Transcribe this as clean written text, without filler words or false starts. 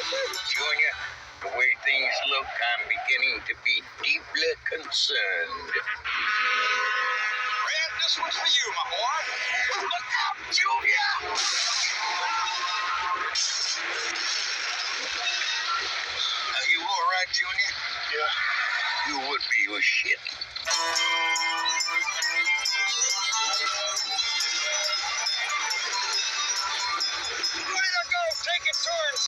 Junior, the way things look, I'm beginning to be deeply concerned. Red, this one's for you, my boy. Look out, Junior! Are you all right, Junior? Yeah. You would be with shit. Way to go, taking turns.